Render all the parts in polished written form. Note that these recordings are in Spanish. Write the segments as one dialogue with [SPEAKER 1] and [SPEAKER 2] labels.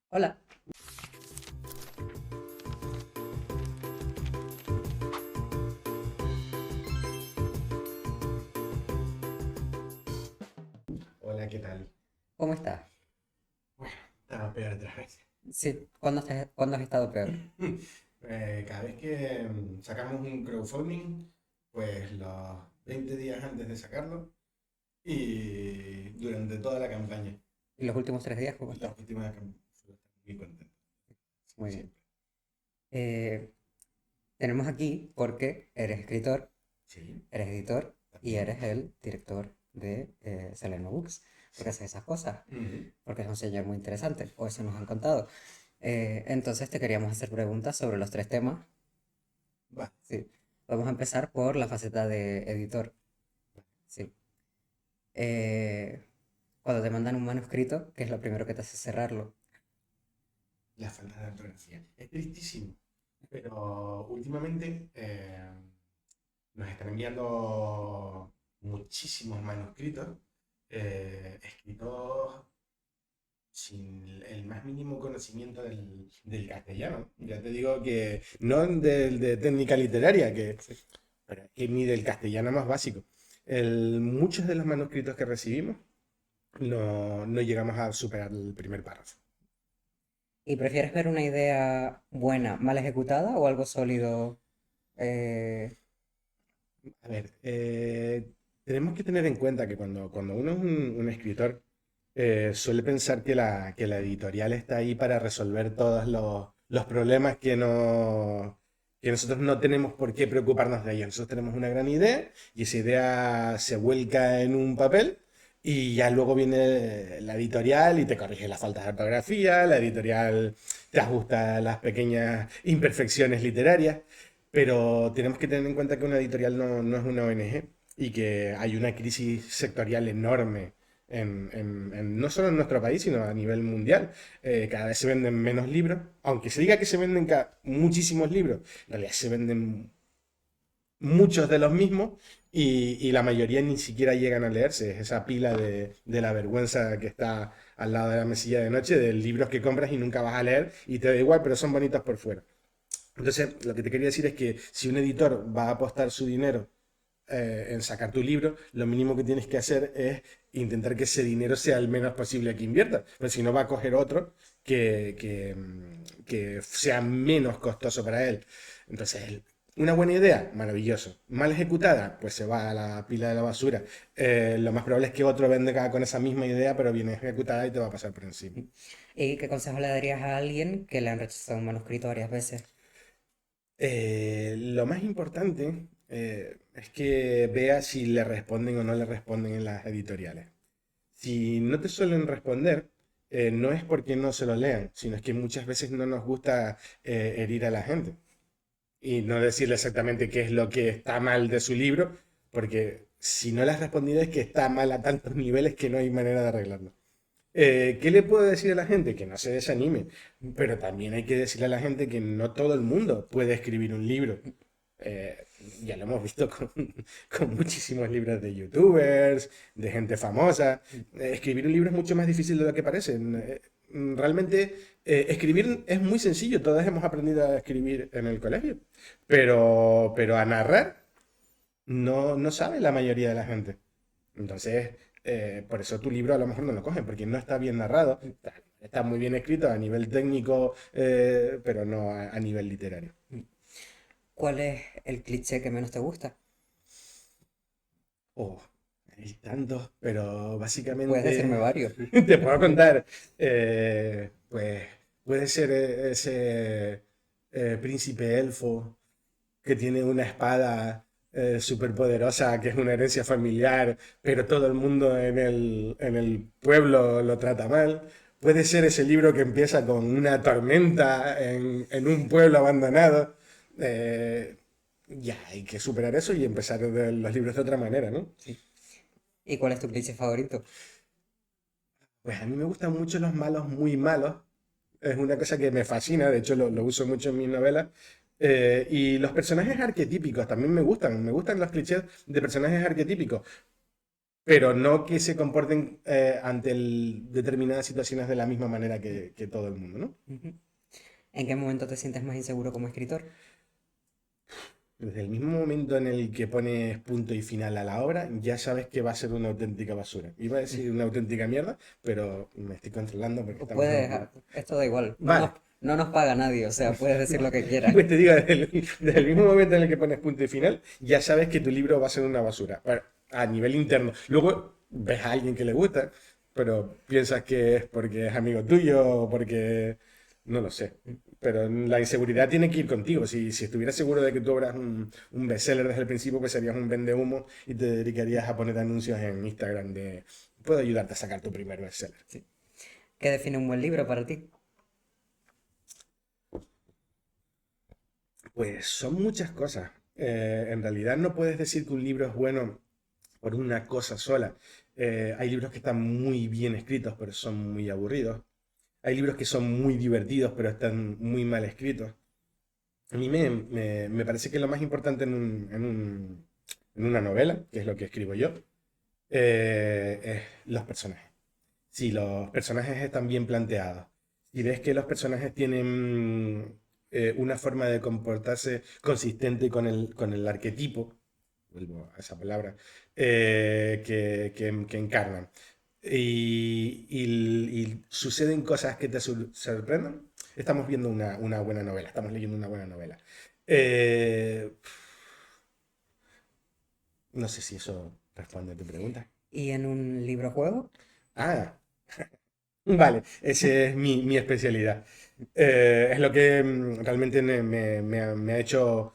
[SPEAKER 1] Hola.
[SPEAKER 2] Hola, ¿qué tal?
[SPEAKER 1] ¿Cómo estás?
[SPEAKER 2] Bueno, estaba peor otra vez.
[SPEAKER 1] Sí, ¿cuándo has estado peor?
[SPEAKER 2] Cada vez que sacamos un crowdfunding, pues los 20 días antes de sacarlo y durante toda la campaña.
[SPEAKER 1] ¿Y los últimos 3 días cómo
[SPEAKER 2] Y
[SPEAKER 1] estás?
[SPEAKER 2] las últimas campañas, suelo estar muy contento,
[SPEAKER 1] Muy bien.
[SPEAKER 2] siempre.
[SPEAKER 1] Eh, tenemos aquí porque eres escritor,
[SPEAKER 2] Sí,
[SPEAKER 1] eres editor y
[SPEAKER 2] también.
[SPEAKER 1] eres el director de Salerno Books. Porque
[SPEAKER 2] Sí.
[SPEAKER 1] haces esas cosas,
[SPEAKER 2] Ujú.
[SPEAKER 1] porque es un señor muy interesante, o eso nos han contado. Entonces te queríamos hacer preguntas sobre los tres temas.
[SPEAKER 2] Va.
[SPEAKER 1] Sí. Vamos a empezar por la faceta de editor. Sí. Eh, Cuando te mandan un manuscrito, ¿qué es lo primero que te hace cerrarlo?
[SPEAKER 2] La falta de ortografía. Es tristísimo, pero últimamente nos están enviando muchísimos manuscritos escritos sin el más mínimo conocimiento del castellano. Ya te digo que no del de técnica literaria,
[SPEAKER 1] Sí.
[SPEAKER 2] pero es que ni del castellano más básico. Muchos de los manuscritos que recibimos no llegamos a superar el primer párrafo.
[SPEAKER 1] ¿Y prefieres ver una idea buena, mal ejecutada o algo sólido? eh,
[SPEAKER 2] A ver, tenemos que tener en cuenta que cuando uno es un escritor, suele pensar que la editorial está ahí para resolver todos los problemas que nosotros no tenemos por qué preocuparnos de ellos. Nosotros tenemos una gran idea y esa idea se vuelca en un papel y ya luego viene la editorial y te corrige las faltas de ortografía, la editorial te ajusta las pequeñas imperfecciones literarias. Pero tenemos que tener en cuenta que una editorial no es una ONG y que hay una crisis sectorial enorme no solo en nuestro país, sino a nivel mundial. Cada vez se venden menos libros, aunque se diga que se venden muchísimos libros, en realidad se venden muchos de los mismos y la mayoría ni siquiera llegan a leerse. Es esa pila de la vergüenza que está al lado de la mesilla de noche de libros que compras y nunca vas a leer y te da igual, pero son bonitos por fuera. Entonces, lo que te quería decir es que si un editor va a apostar su dinero en sacar tu libro, lo mínimo que tienes que hacer es intentar que ese dinero sea el menos posible que invierta. Pues si no, va a coger otro que sea menos costoso para él. Entonces, una buena idea, maravilloso. Mal ejecutada, pues se va a la pila de la basura. Lo más probable es que otro venga con esa misma idea, pero bien ejecutada y te va a pasar por encima.
[SPEAKER 1] ¿Y qué consejo le darías a alguien que le han rechazado un manuscrito varias veces?
[SPEAKER 2] Lo más importante es que vea si le responden o no le responden en las editoriales. Si no te suelen responder, no es porque no se lo lean, sino es que muchas veces no nos gusta herir a la gente y no decirle exactamente qué es lo que está mal de su libro, porque si no le has respondido es que está mal a tantos niveles que no hay manera de arreglarlo. ¿Qué le puedo decir a la gente? Que no se desanime, pero también hay que decirle a la gente que no todo el mundo puede escribir un libro. Eh, ya lo hemos visto con muchísimos libros de youtubers, de gente famosa. Escribir un libro es mucho más difícil de lo que parece. Realmente escribir es muy sencillo, todos hemos aprendido a escribir en el colegio, pero a narrar no sabe la mayoría de la gente. Entonces, por eso tu libro a lo mejor no lo cogen, porque no está bien narrado, está muy bien escrito a nivel técnico, pero no a nivel literario.
[SPEAKER 1] ¿Cuál es el cliché que menos te gusta?
[SPEAKER 2] Oh, hay tantos, pero
[SPEAKER 1] Puedes decirme
[SPEAKER 2] básicamente
[SPEAKER 1] varios.
[SPEAKER 2] te puedo contar, pues puede ser ese príncipe elfo que tiene una espada súper poderosa, que es una herencia familiar, pero todo el mundo en el pueblo lo trata mal. Puede ser ese libro que empieza con una tormenta en un pueblo abandonado. Eh, ya, hay que superar eso y empezar los libros de otra manera, ¿no?
[SPEAKER 1] Sí. ¿Y cuál es tu cliché favorito?
[SPEAKER 2] Pues a mí me gustan mucho los malos muy malos. Es una cosa que me fascina, de hecho lo uso mucho en mis novelas. Y los personajes arquetípicos también me gustan los clichés de personajes arquetípicos. pero no que se comporten ante determinadas situaciones de la misma manera que todo el mundo, ¿no?
[SPEAKER 1] Ujú. ¿En qué momento te sientes más inseguro como escritor?
[SPEAKER 2] Desde el mismo momento en el que pones punto y final a la obra, ya sabes que va a ser una auténtica basura. Iba a decir una auténtica mierda, pero me estoy controlando porque
[SPEAKER 1] O
[SPEAKER 2] estamos en
[SPEAKER 1] puedes,
[SPEAKER 2] un...
[SPEAKER 1] esto da igual,
[SPEAKER 2] Vale,
[SPEAKER 1] no nos paga nadie, o sea, puedes decir lo que quieras.
[SPEAKER 2] pues te digo, desde el mismo momento en el que pones punto y final, ya sabes que tu libro va a ser una basura, a nivel interno. Luego ves a alguien que le gusta, pero piensas que es porque es amigo tuyo o porque... No lo sé. Pero la inseguridad tiene que ir contigo. Si estuvieras seguro de que tú eras un bestseller desde el principio, pues serías un vendehumo y te dedicarías a poner anuncios en Instagram de puedo ayudarte a sacar tu primer bestseller.
[SPEAKER 1] Sí. ¿Qué define un buen libro para ti?
[SPEAKER 2] Pues son muchas cosas. En realidad no puedes decir que un libro es bueno por una cosa sola. Hay libros que están muy bien escritos, pero son muy aburridos. Hay libros que son muy divertidos, pero están muy mal escritos. A mí me parece que lo más importante en una novela, que es lo que escribo yo, es los personajes. Si los personajes están bien planteados, si ves que los personajes tienen una forma de comportarse consistente con el arquetipo, vuelvo a esa palabra, que encarnan, y suceden cosas que te sorprenden, estamos viendo una buena novela, estamos leyendo una buena novela. Eh, no sé si eso responde a tu pregunta.
[SPEAKER 1] ¿Y en un libro juego?
[SPEAKER 2] Ah, vale, esa es mi especialidad. Es lo que realmente me ha hecho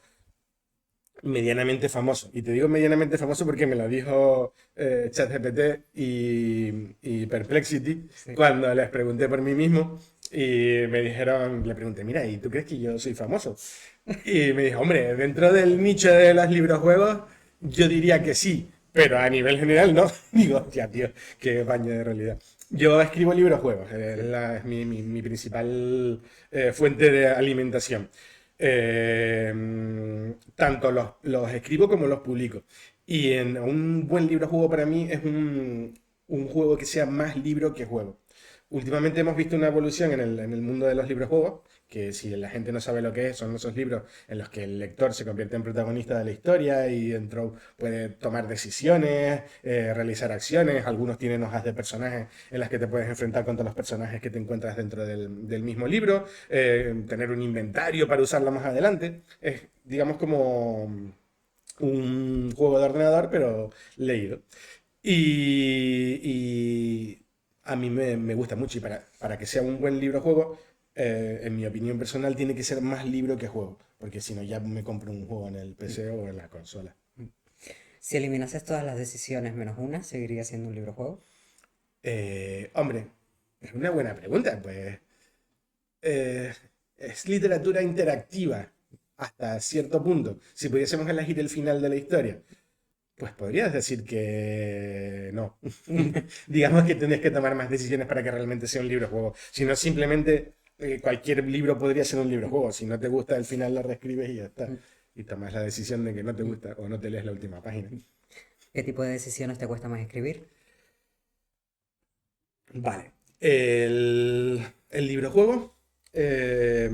[SPEAKER 2] medianamente famoso. Y te digo medianamente famoso porque me lo dijo ChatGPT y Perplexity
[SPEAKER 1] Sí.
[SPEAKER 2] cuando les pregunté por mí mismo y me dijeron, le pregunté, mira, ¿y tú crees que yo soy famoso? Y me dijo, hombre, dentro del nicho de los librojuegos, yo diría que sí, pero a nivel general no. Digo, ya, tío, qué baño de realidad. Yo escribo libros juegos,
[SPEAKER 1] Sí.
[SPEAKER 2] es mi principal fuente de alimentación. Tanto los escribo como los publico. Y en un buen libro juego para mí es un juego que sea más libro que juego. Últimamente hemos visto una evolución en el mundo de los libros juegos, que si la gente no sabe lo que es, son esos libros en los que el lector se convierte en protagonista de la historia y dentro puede tomar decisiones, realizar acciones. Algunos tienen hojas de personajes en las que te puedes enfrentar contra los personajes que te encuentras dentro del mismo libro, tener un inventario para usarlo más adelante. Es, digamos, como un juego de ordenador, pero leído. Y a mí me gusta mucho y para que sea un buen libro juego, en mi opinión personal, tiene que ser más libro que juego, porque si no ya me compro un juego en el PC o en la consola.
[SPEAKER 1] Si eliminases todas las decisiones menos una, ¿seguiría siendo un libro juego?
[SPEAKER 2] Hombre, es una buena pregunta, pues eh, es literatura interactiva hasta cierto punto. Si pudiésemos elegir el final de la historia, pues podrías decir que no. Digamos que tendrías que tomar más decisiones para que realmente sea un libro juego. Si no, simplemente cualquier libro podría ser un libro juego. Si no te gusta el final, lo reescribes y ya está. Y tomas la decisión de que no te gusta o no te lees la última página.
[SPEAKER 1] ¿Qué tipo de decisiones te cuesta más escribir?
[SPEAKER 2] Vale. El libro juego, eh,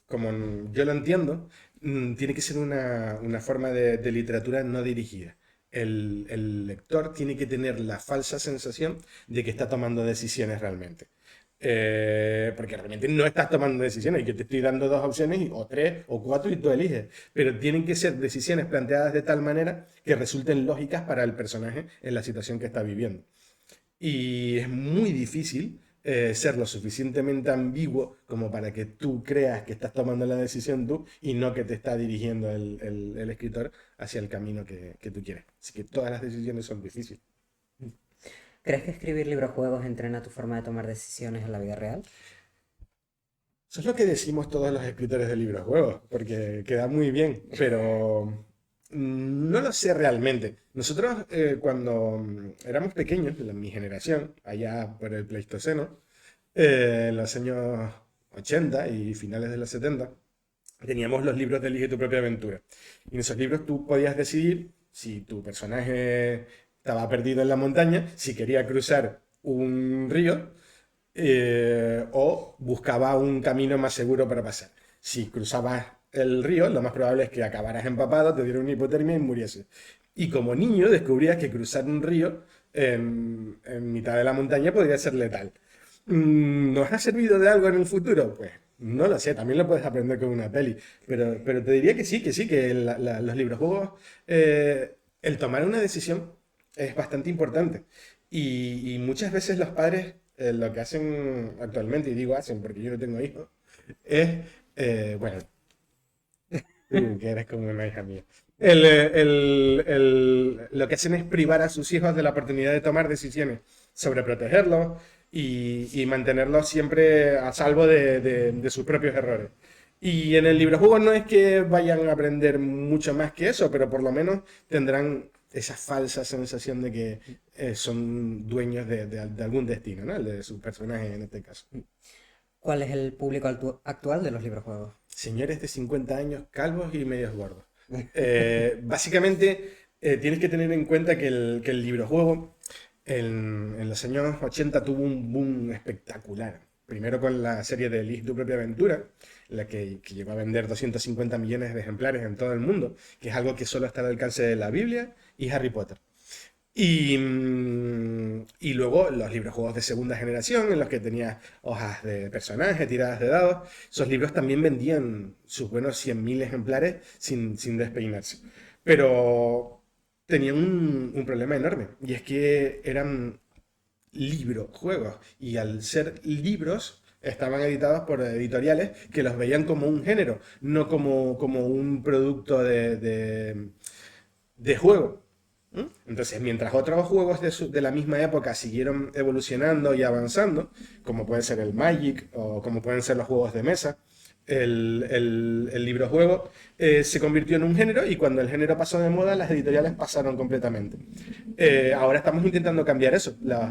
[SPEAKER 2] como yo lo entiendo, tiene que ser una forma de literatura no dirigida. El lector tiene que tener la falsa sensación de que está tomando decisiones realmente. Porque realmente no estás tomando decisiones y que te estoy dando dos opciones o tres o cuatro y tú eliges. Pero tienen que ser decisiones planteadas de tal manera que resulten lógicas para el personaje en la situación que está viviendo. Y es muy difícil ser lo suficientemente ambiguo como para que tú creas que estás tomando la decisión tú y no que te está dirigiendo el escritor hacia el camino que tú quieres. Así que todas las decisiones son difíciles.
[SPEAKER 1] ¿Crees que escribir libros juegos entrena tu forma de tomar decisiones en la vida real?
[SPEAKER 2] Eso es lo que decimos todos los escritores de libros juegos, porque queda muy bien, pero no lo sé realmente. Nosotros cuando éramos pequeños, mi generación, allá por el Pleistoceno, en los años 80 y finales de los 70, teníamos los libros de Elige tu propia aventura. Y en esos libros tú podías decidir si tu personaje estaba perdido en la montaña, si quería cruzar un río o buscaba un camino más seguro para pasar. Si cruzabas el río, lo más probable es que acabaras empapado, te diera una hipotermia y murieses. Y como niño descubrías que cruzar un río en mitad de la montaña podría ser letal. ¿Nos ha servido de algo en el futuro? Pues no lo sé, también lo puedes aprender con una peli, pero te diría que sí, que los librojuegos, el tomar una decisión es bastante importante. Y muchas veces los padres lo que hacen actualmente, y digo hacen porque yo no tengo hijos, es, bueno, tú que eres como una hija mía, lo que hacen es privar a sus hijos de la oportunidad de tomar decisiones sobre protegerlos y mantenerlos siempre a salvo de sus propios errores. Y en el librojuego no es que vayan a aprender mucho más que eso, pero por lo menos tendrán esa falsa sensación de que son dueños de algún destino, ¿no? El de sus personajes en este caso.
[SPEAKER 1] ¿Cuál es el público actual de los librojuegos?
[SPEAKER 2] Señores de 50 años, calvos y medios gordos. Básicamente, tienes que tener en cuenta que el librojuego en los años 80 tuvo un boom espectacular. Primero con la serie de Elige tu propia aventura, que llegó a vender 250 millones de ejemplares en todo el mundo, que es algo que solo está al alcance de la Biblia y Harry Potter. Y luego los libros juegos de segunda generación, en los que tenías hojas de personajes, tiradas de dados. Esos libros también vendían sus buenos 100.000 ejemplares sin despeinarse. Pero tenían un problema enorme, y es que eran libros, juegos, y al ser libros estaban editados por editoriales que los veían como un género, no como un producto de juego. ¿Mm? Entonces, mientras otros juegos de la misma época siguieron evolucionando y avanzando, como puede ser el Magic o como pueden ser los juegos de mesa, el librojuego se convirtió en un género, y cuando el género pasó de moda, las editoriales pasaron completamente. Ahora estamos intentando cambiar eso. Los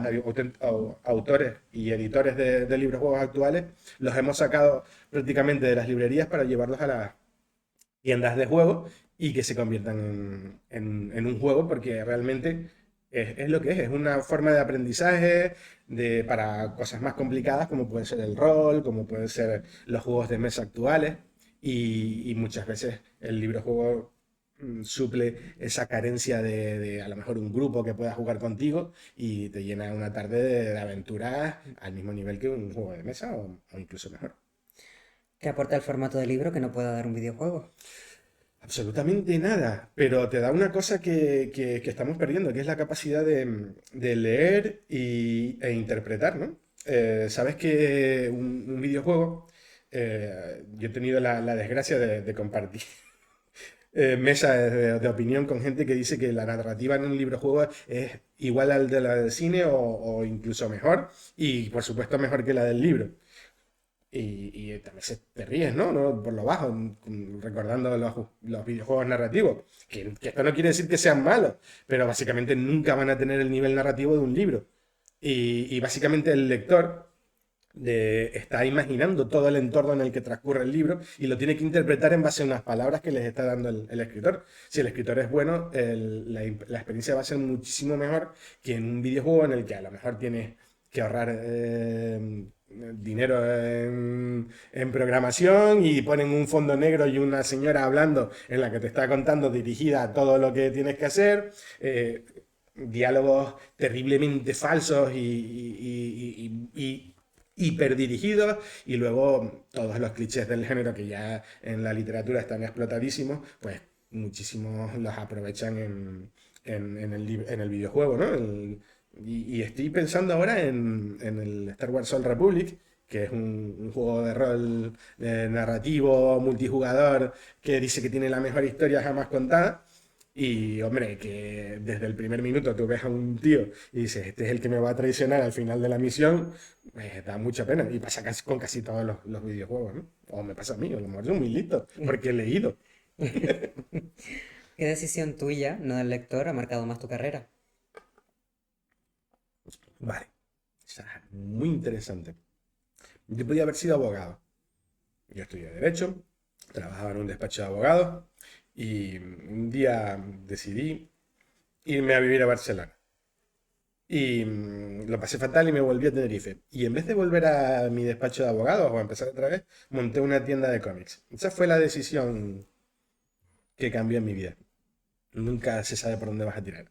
[SPEAKER 2] autores y editores de librojuegos actuales los hemos sacado prácticamente de las librerías para llevarlos a las tiendas de juegos y que se conviertan en un juego, porque realmente es lo que es una forma de aprendizaje para cosas más complicadas como puede ser el rol, como pueden ser los juegos de mesa actuales, y muchas veces el librojuego suple esa carencia de a lo mejor un grupo que pueda jugar contigo y te llena una tarde de aventuras al mismo nivel que un juego de mesa o incluso mejor.
[SPEAKER 1] ¿Qué aporta el formato de libro que no pueda dar un videojuego?
[SPEAKER 2] Absolutamente nada, pero te da una cosa que estamos perdiendo, que es la capacidad de leer e interpretar, ¿no? Sabes que un videojuego, yo he tenido la desgracia de compartir mesas de opinión con gente que dice que la narrativa en un librojuego es igual al de la del cine o incluso mejor, y por supuesto mejor que la del libro. Y también te ríes, ¿no? ¿No? Por lo bajo, recordando los videojuegos narrativos. Que esto no quiere decir que sean malos, pero básicamente nunca van a tener el nivel narrativo de un libro. Y básicamente el lector está imaginando todo el entorno en el que transcurre el libro y lo tiene que interpretar en base a unas palabras que les está dando el escritor. Si el escritor es bueno, la experiencia va a ser muchísimo mejor que en un videojuego en el que a lo mejor tienes que ahorrar dinero en programación, y ponen un fondo negro y una señora hablando en la que te está contando dirigida a todo lo que tienes que hacer. Diálogos terriblemente falsos y hiperdirigidos, y luego todos los clichés del género que ya en la literatura están explotadísimos, pues muchísimos los aprovechan en el videojuego, ¿no? Y estoy pensando ahora en el Star Wars Old Republic, que es un juego de rol narrativo, multijugador, que dice que tiene la mejor historia jamás contada. Y hombre, que desde el primer minuto tú ves a un tío y dices, este es el que me va a traicionar al final de la misión, pues da mucha pena. Y pasa con casi todos los videojuegos, ¿no? O me pasa a mí, a lo mejor soy muy listo, porque he leído.
[SPEAKER 1] ¿Qué decisión tuya, no del lector, ha marcado más tu carrera?
[SPEAKER 2] Vale, está muy interesante. Yo podía haber sido abogado. Yo estudié Derecho, trabajaba en un despacho de abogados, y un día decidí irme a vivir a Barcelona. Y lo pasé fatal y me volví a Tenerife. Y en vez de volver a mi despacho de abogados o a empezar otra vez, monté una tienda de cómics. Esa fue la decisión que cambió en mi vida. Nunca se sabe por dónde vas a tirar.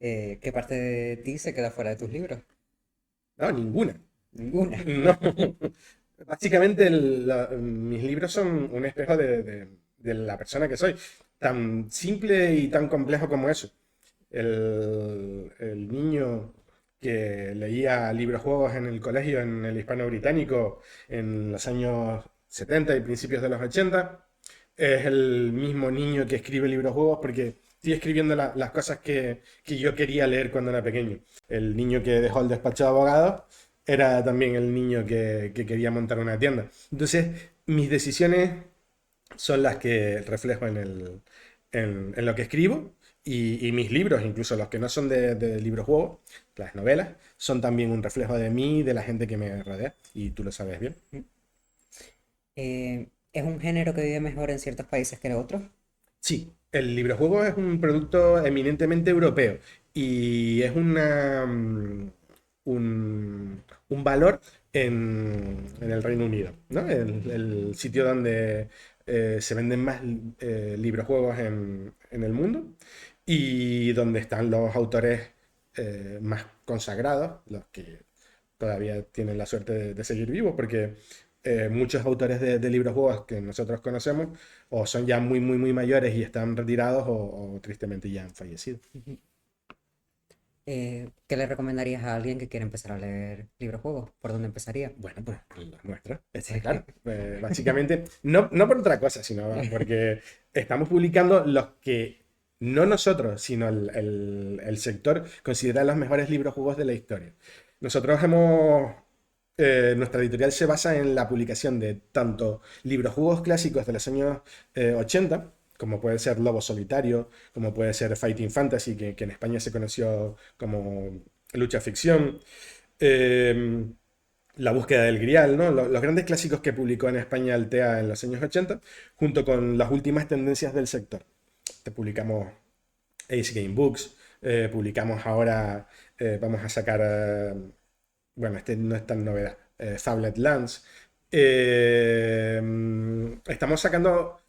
[SPEAKER 1] ¿Qué parte de ti se queda fuera de tus libros?
[SPEAKER 2] No, ninguna.
[SPEAKER 1] Ninguna.
[SPEAKER 2] No. Básicamente mis libros son un espejo de la persona que soy. Tan simple y tan complejo como eso. El niño que leía libros juegos en el colegio, en el hispano británico, en los años 70 y principios de los 80, es el mismo niño que escribe libros juegos porque estoy escribiendo las cosas que yo quería leer cuando era pequeño. El niño que dejó el despacho de abogados era también el niño que quería montar una tienda. Entonces, mis decisiones son las que reflejo en lo que escribo y mis libros, incluso los que no son de libros juegos, las novelas, son también un reflejo de mí y de la gente que me rodea. Y tú lo sabes bien.
[SPEAKER 1] ¿Es un género que vive mejor en ciertos países que en otros?
[SPEAKER 2] Sí, el librojuego es un producto eminentemente europeo y es un valor en el Reino Unido, ¿no? El sitio donde se venden más librojuegos en el mundo y donde están los autores más consagrados, los que todavía tienen la suerte de seguir vivos, porque muchos autores de libros juegos que nosotros conocemos o son ya muy, muy, muy mayores y están retirados o tristemente ya han fallecido.
[SPEAKER 1] ¿Qué le recomendarías a alguien que quiere empezar a leer libros juegos? ¿Por dónde empezaría?
[SPEAKER 2] Bueno, pues los nuestros, está
[SPEAKER 1] Sí.
[SPEAKER 2] claro. Básicamente, no por otra cosa, sino porque estamos publicando los que no nosotros, sino el sector considera los mejores libros juegos de la historia. Nosotros nuestra editorial se basa en la publicación de tanto libros juegos clásicos de los años 80, como puede ser Lobo Solitario, como puede ser Fighting Fantasy, que en España se conoció como Lucha Ficción, eh, La búsqueda del Grial, ¿no? Los grandes clásicos que publicó en España Altea en los años 80, junto con las últimas tendencias del sector. Te publicamos Ace Game Books, publicamos ahora, vamos a sacar, bueno, este no es tan novedad, Fablet Lands. Estamos sacando,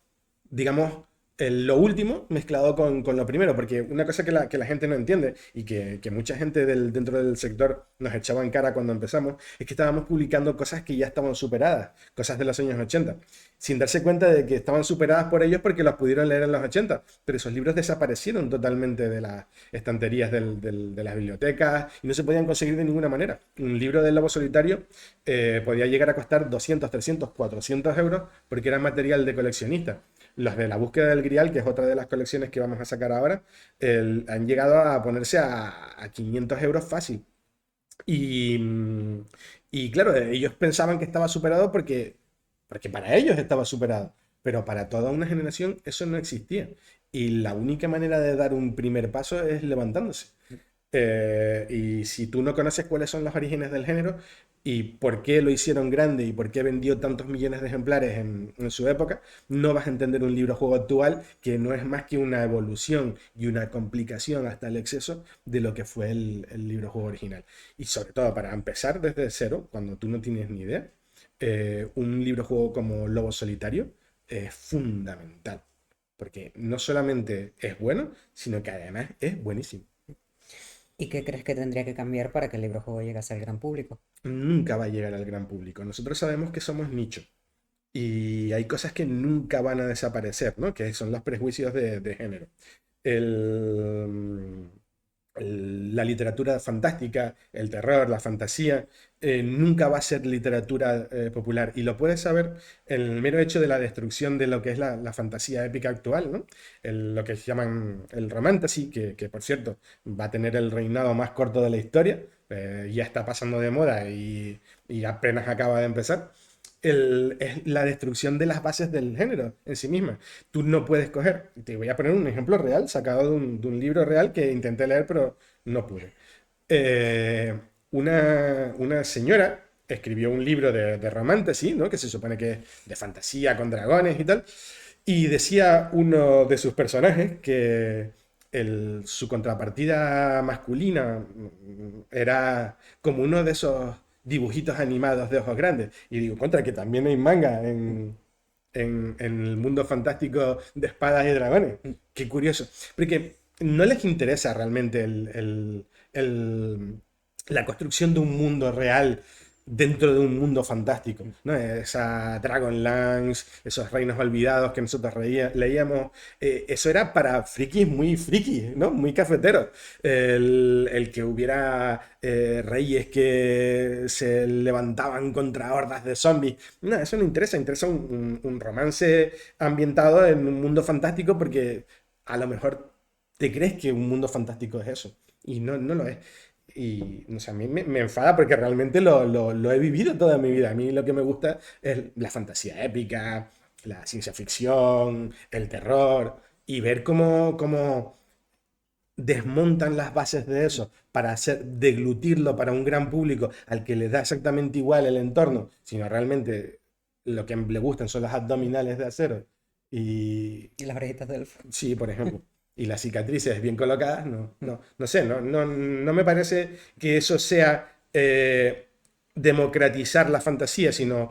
[SPEAKER 2] digamos, lo último mezclado con lo primero, porque una cosa que la gente no entiende y que mucha gente dentro del sector nos echaba en cara cuando empezamos, es que estábamos publicando cosas que ya estaban superadas, cosas de los años 80, sin darse cuenta de que estaban superadas por ellos porque las pudieron leer en los 80, pero esos libros desaparecieron totalmente de las estanterías de las bibliotecas y no se podían conseguir de ninguna manera. Un libro del Lobo Solitario podía llegar a costar 200, 300, 400 euros porque era material de coleccionista. Los de La búsqueda del Grial, que es otra de las colecciones que vamos a sacar ahora, han llegado a ponerse a 500 euros fácil. Y, y claro, ellos pensaban que estaba superado porque para ellos estaba superado, pero para toda una generación eso no existía. Y la única manera de dar un primer paso es levantándose. Y si tú no conoces cuáles son los orígenes del género y por qué lo hicieron grande y por qué vendió tantos millones de ejemplares en su época, no vas a entender un libro juego actual que no es más que una evolución y una complicación hasta el exceso de lo que fue el libro juego original. Y sobre todo para empezar desde cero, cuando tú no tienes ni idea, un libro juego como Lobo Solitario es fundamental. Porque no solamente es bueno, sino que además es buenísimo.
[SPEAKER 1] ¿Y qué crees que tendría que cambiar para que el libro juego llegase al gran público?
[SPEAKER 2] Nunca va a llegar al gran público. Nosotros sabemos que somos nicho y hay cosas que nunca van a desaparecer, ¿no? Que son los prejuicios de género. El, la literatura fantástica, el terror, la fantasía, nunca va a ser literatura popular. Y lo puedes saber en el mero hecho de la destrucción de lo que es la fantasía épica actual, ¿no? Lo que llaman el romantasy, que por cierto va a tener el reinado más corto de la historia, ya está pasando de moda y apenas acaba de empezar. Es la destrucción de las bases del género en sí misma. Tú no puedes coger, te voy a poner un ejemplo real, sacado de un libro real que intenté leer, pero no pude. Eh, una señora escribió un libro de romantasy, ¿no? Que se supone que es de fantasía con dragones y tal, y decía uno de sus personajes que su contrapartida masculina era como uno de esos dibujitos animados de ojos grandes. Y digo, contra que también hay manga en el mundo fantástico de espadas y dragones. Qué curioso. Porque no les interesa realmente la construcción de un mundo real dentro de un mundo fantástico, ¿no? Esa Dragonlance, esos reinos olvidados que nosotros leíamos, eso era para frikis muy frikis, ¿no? Muy cafeteros. El que hubiera reyes que se levantaban contra hordas de zombies. No, eso no interesa, interesa un romance ambientado en un mundo fantástico porque a lo mejor te crees que un mundo fantástico es eso y no, no lo es. Y no sé, a mí me enfada porque realmente lo he vivido toda mi vida. A mí lo que me gusta es la fantasía épica, la ciencia ficción, el terror, y ver cómo desmontan las bases de eso para deglutirlo para un gran público al que le da exactamente igual el entorno, sino realmente lo que le gustan son las abdominales de acero. Y,
[SPEAKER 1] Y las orejitas de elfo.
[SPEAKER 2] sí, por ejemplo. Y las cicatrices bien colocadas, no sé, no me parece que eso sea democratizar la fantasía, sino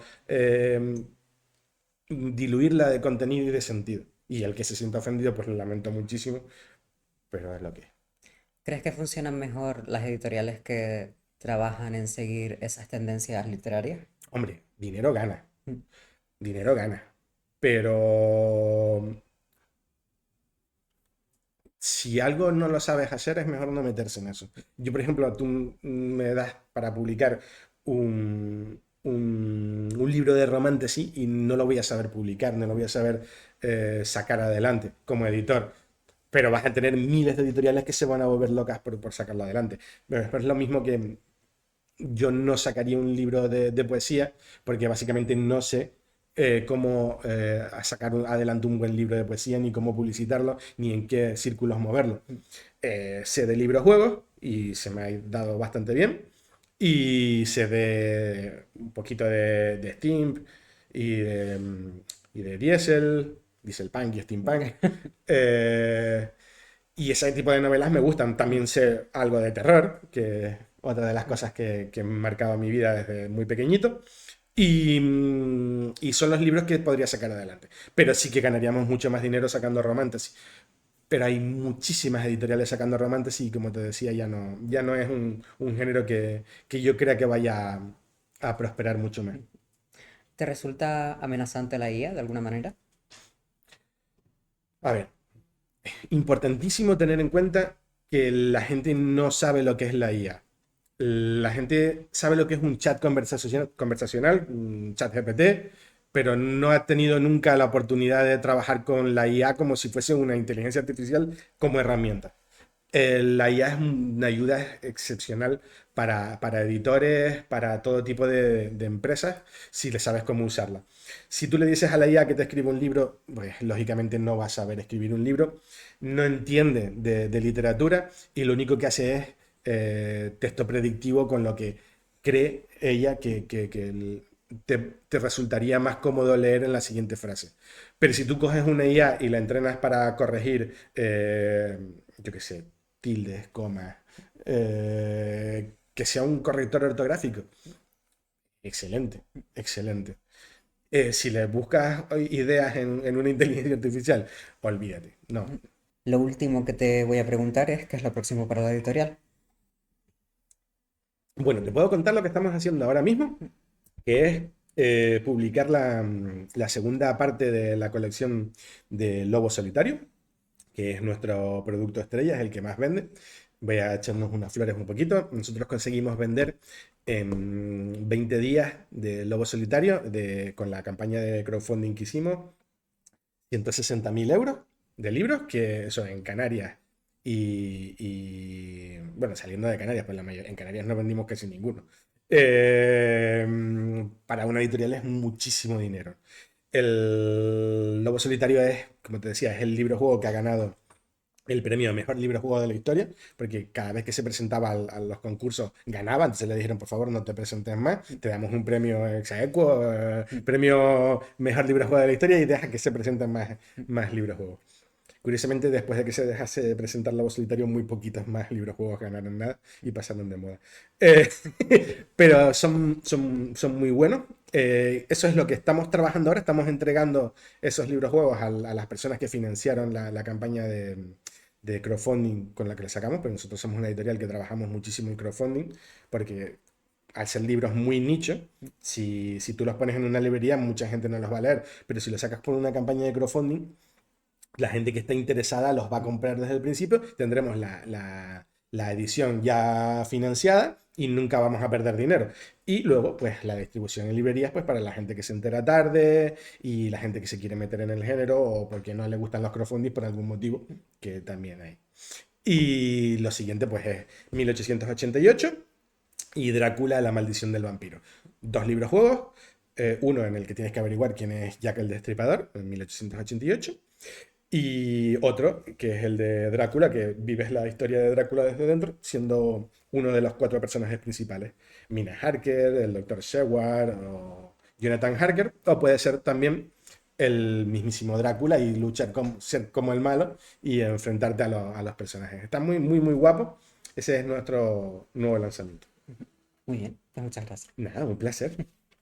[SPEAKER 2] diluirla de contenido y de sentido. Y el que se sienta ofendido, pues lo lamento muchísimo, pero es lo que es.
[SPEAKER 1] ¿Crees que funcionan mejor las editoriales que trabajan en seguir esas tendencias literarias?
[SPEAKER 2] Hombre, dinero gana,
[SPEAKER 1] Mm.
[SPEAKER 2] dinero gana. Pero si algo no lo sabes hacer, es mejor no meterse en eso. Yo, por ejemplo, tú me das para publicar un libro de romance y no lo voy a saber publicar, no lo voy a saber sacar adelante como editor. Pero vas a tener miles de editoriales que se van a volver locas por sacarlo adelante. Pero es lo mismo que yo no sacaría un libro de poesía porque básicamente no sé cómo sacar adelante un buen libro de poesía, ni cómo publicitarlo, ni en qué círculos moverlo. Sé de libros juegos y se me ha dado bastante bien. Y sé de un poquito de Steam y de Dieselpunk y Steampunk. Eh, y ese tipo de novelas me gustan. También sé algo de terror, que es otra de las cosas que han marcado mi vida desde muy pequeñito. Y son los libros que podría sacar adelante. Pero sí que ganaríamos mucho más dinero sacando romances. Pero hay muchísimas editoriales sacando romances y como te decía, ya no es un género que yo crea que vaya a prosperar mucho más.
[SPEAKER 1] ¿Te resulta amenazante la IA de alguna manera?
[SPEAKER 2] A ver, importantísimo tener en cuenta que la gente no sabe lo que es la IA. La gente sabe lo que es un chat conversacional, un chat GPT, pero no ha tenido nunca la oportunidad de trabajar con la IA como si fuese una inteligencia artificial como herramienta. La IA es una ayuda excepcional para editores, para todo tipo de empresas, si le sabes cómo usarla. Si tú le dices a la IA que te escriba un libro, pues lógicamente no va a saber escribir un libro, no entiende de literatura y lo único que hace es texto predictivo con lo que cree ella que te resultaría más cómodo leer en la siguiente frase. Pero si tú coges una IA y la entrenas para corregir, yo qué sé, tildes, comas, que sea un corrector ortográfico, excelente, excelente. Si le buscas ideas en una inteligencia artificial, olvídate, no.
[SPEAKER 1] Lo último que te voy a preguntar es qué es lo próximo para la editorial.
[SPEAKER 2] Bueno, te puedo contar lo que estamos haciendo ahora mismo, que es publicar la segunda parte de la colección de Lobo Solitario, que es nuestro producto estrella, es el que más vende. Voy a echarnos unas flores un poquito. Nosotros conseguimos vender en 20 días de Lobo Solitario, con la campaña de crowdfunding que hicimos, 160.000 euros de libros, que eso en Canarias bueno, saliendo de Canarias, pues en Canarias no vendimos casi ninguno. Eh, para una editorial es muchísimo dinero. El Lobo Solitario es, como te decía, es el libro juego que ha ganado el premio a mejor libro juego de la historia, porque cada vez que se presentaba a los concursos ganaba, entonces le dijeron, por favor, no te presentes más, te damos un premio exaequo, premio mejor libro juego de la historia y deja que se presenten más libros juegos. Curiosamente, después de que se dejase de presentar Lobo Solitario, muy poquitos más libros juegos ganaron nada y pasaron de moda. Eh, pero son muy buenos. Eso es lo que estamos trabajando ahora. Estamos entregando esos libros juegos a las personas que financiaron la campaña de crowdfunding con la que le sacamos, pero nosotros somos una editorial que trabajamos muchísimo en crowdfunding, porque al ser libros muy nicho, si tú los pones en una librería, mucha gente no los va a leer, pero si los sacas por una campaña de crowdfunding, la gente que está interesada los va a comprar desde el principio, tendremos la edición ya financiada y nunca vamos a perder dinero. Y luego, pues la distribución en librerías, pues para la gente que se entera tarde y la gente que se quiere meter en el género o porque no le gustan los crowdfunding por algún motivo, que también hay. Y lo siguiente, pues es 1888 y Drácula, la maldición del vampiro. Dos libros juegos, uno en el que tienes que averiguar quién es Jack el Destripador, en 1888, y otro, que es el de Drácula, que vives la historia de Drácula desde dentro, siendo uno de los cuatro personajes principales. Mina Harker, el Dr. Sheward o Jonathan Harker, o puede ser también el mismísimo Drácula y luchar ser como el malo y enfrentarte a los personajes. Está muy, muy, muy guapo. Ese es nuestro nuevo lanzamiento.
[SPEAKER 1] Muy bien, pues muchas gracias.
[SPEAKER 2] Nada, un placer.